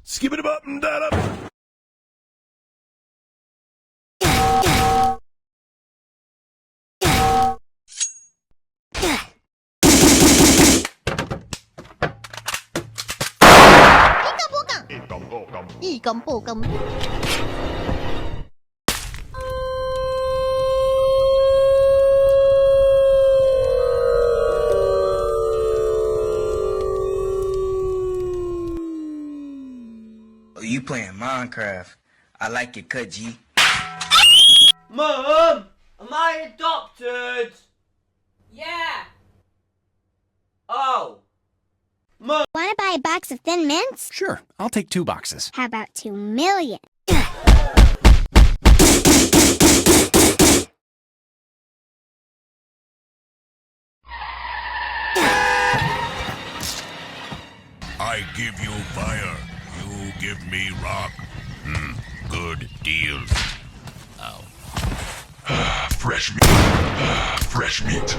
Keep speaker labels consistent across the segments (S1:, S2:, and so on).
S1: Skip it up and down up.
S2: Ikam-bukam.
S3: Oh, you playing Minecraft. I like your cut, G.
S4: Mum, am I adopted?
S5: Yeah.
S4: Oh. Mum.
S2: Wanna buy a box of Thin Mints?
S6: Sure, I'll take 2 boxes.
S2: How about 2 million?
S1: I give you fire. You give me rock. Good deal. Ow. Fresh meat. Fresh meat.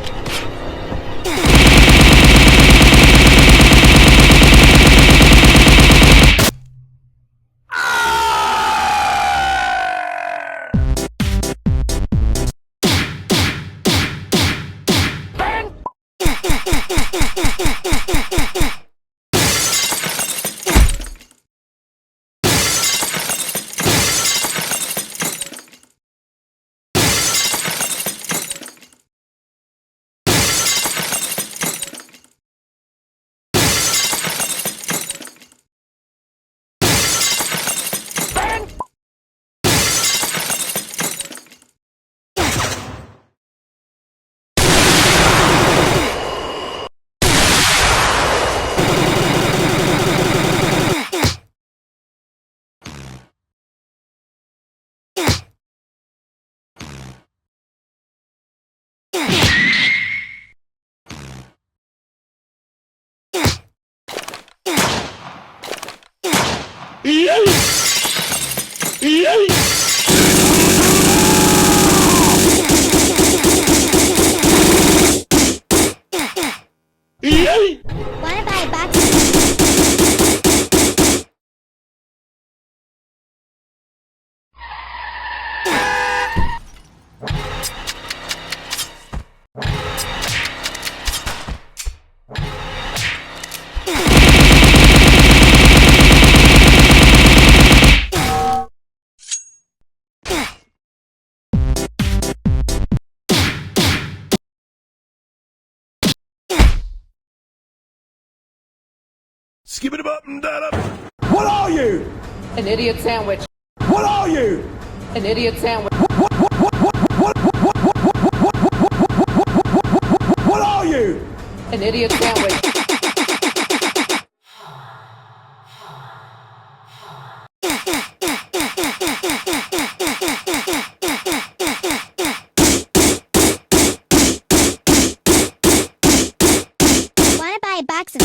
S2: Wanna buy a box of...
S1: Skip it up and down up.
S7: What are you?
S5: An idiot sandwich.
S7: What are you?
S5: An idiot sandwich.
S7: What are you?
S5: An idiot sandwich.
S2: Wanna buy a box of...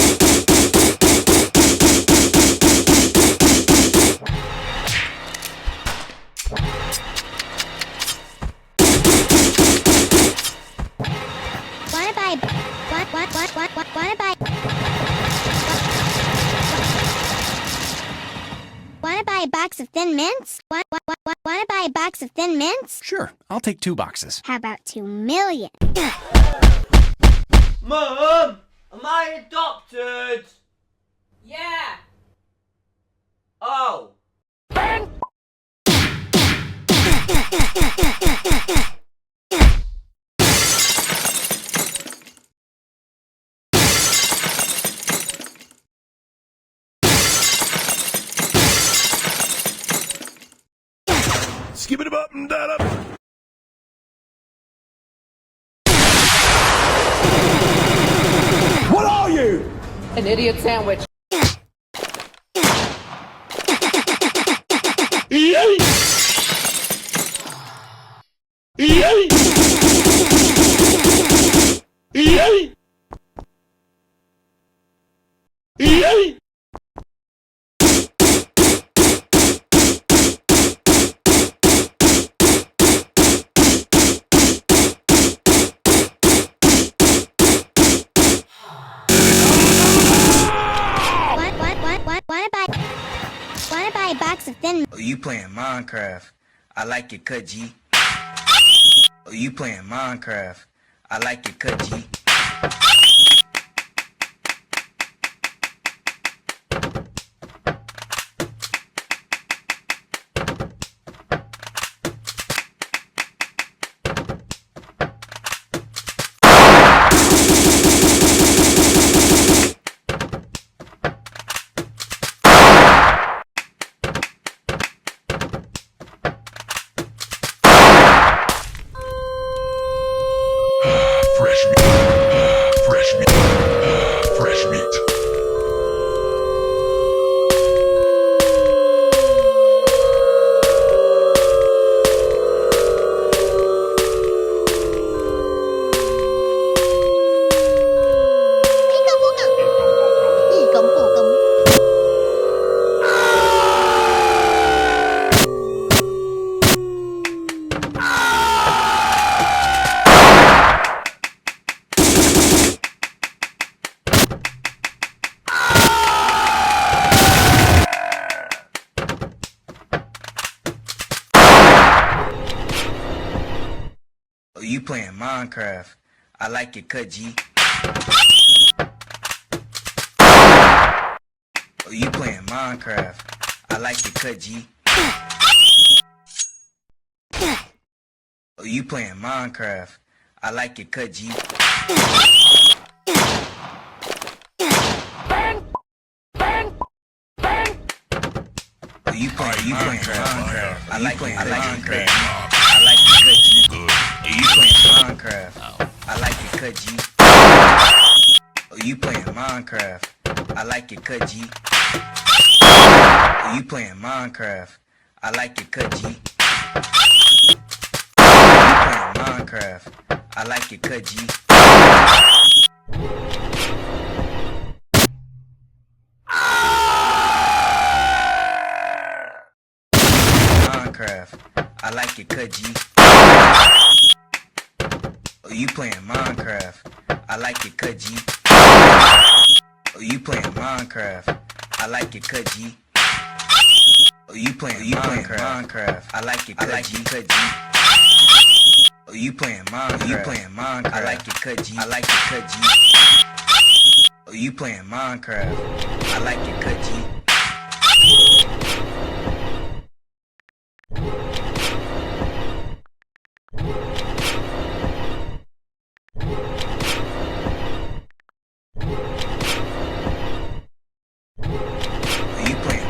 S2: Wanna buy... Wanna buy... Wanna buy a box of Thin Mints? Wanna buy a box of Thin Mints?
S6: Sure, I'll take 2 boxes.
S2: How about 2 million?
S4: Mum, am I adopted?
S5: Yeah.
S4: Oh.
S1: Skip it up and down up.
S7: What are you?
S5: An idiot sandwich.
S2: box of Thin
S3: Oh, you playing Minecraft? I like it, cut G. Oh, you playing Minecraft? I like it, cut G.
S1: Fresh meat. Fresh meat. Fresh meat.
S3: Oh, you playing Minecraft? I like it, cut G. Oh, you playing Minecraft? I like it, cut G. Oh, you playing Minecraft? I like it, cut G. Oh, you playing Minecraft? I like it, Minecraft. I like it, cut G.
S1: Good
S3: Oh, you
S1: deal.
S3: playing Minecraft? I like it, cut G. Oh, you playing Minecraft? I like it, cut G. Oh, you playing Minecraft? I like it, cut G. Oh, you playing Minecraft? I like it, cut G. Minecraft. I like it, cut G. Oh, you playing Minecraft? I like it, cut G. Oh, you playing Minecraft? I like it, cut G. Oh, you playing Minecraft? I like it, cut G. Oh, you playing Minecraft? I like it, cut G. I like it, cut G. Oh, you playing Minecraft? I like it, cut G.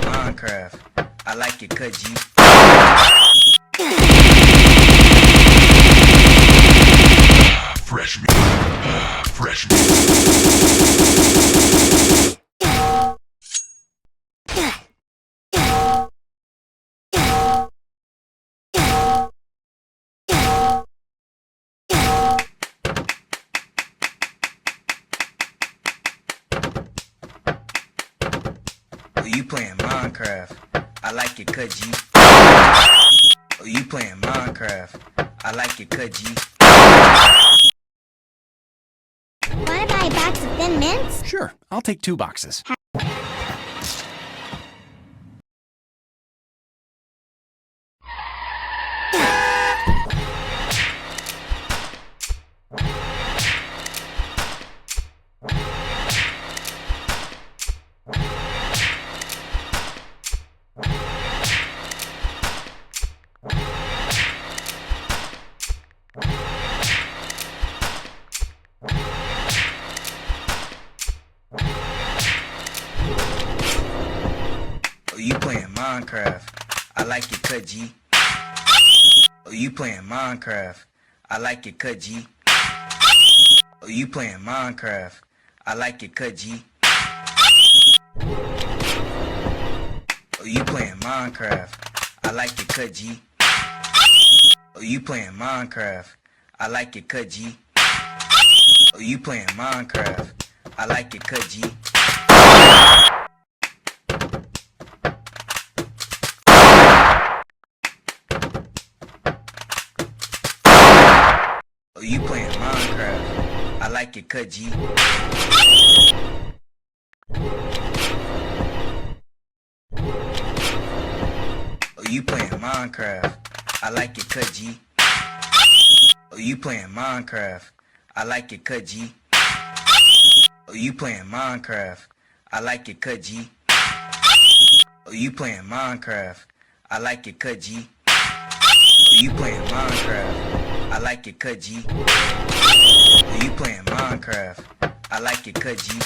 S3: Minecraft. I like it, cut G.
S1: Fresh meat. Fresh meat.
S3: Oh, you playing Minecraft? I like it, cut G. Oh, you playing Minecraft? I like it, cut G.
S2: Wanna buy a box of Thin Mints?
S6: Sure, I'll take 2 boxes.
S3: Oh, you playing Minecraft? I like it, cut G. Oh, you playing Minecraft? I like it, cut G. Oh, you playing Minecraft? I like it, cut G. Oh, you playing Minecraft? I like it, cut G. Oh, you playing Minecraft? I like it, cut G. Oh, you playing Minecraft? I like it, cut G. Oh, you playing Minecraft? I like it, cut G. Oh, you playing Minecraft? I like it, cut G. Oh, you playing Minecraft? I like it, cut G. Oh, you playing Minecraft? I like it, cut G. Oh, you playing Minecraft? I like it, cut G. Oh, you playing Minecraft? I like it, cut G. Oh, you playing Minecraft? I like it, cut G.